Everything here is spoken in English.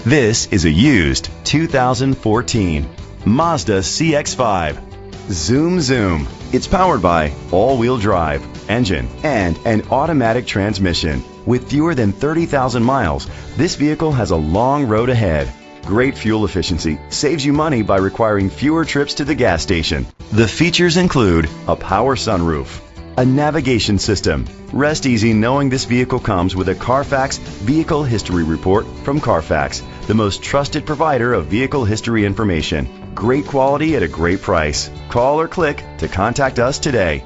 This is a used 2014 Mazda CX-5. Zoom zoom. It's powered by all-wheel drive engine and an automatic transmission. With fewer than 30,000 miles, this vehicle has a long road ahead. Great fuel efficiency saves you money by requiring fewer trips to the gas station. The features include a power sunroof, a navigation system. Rest easy knowing this vehicle comes with a Carfax Vehicle History Report from Carfax, the most trusted provider of vehicle history information. Great quality at a great price. Call or click to contact us today.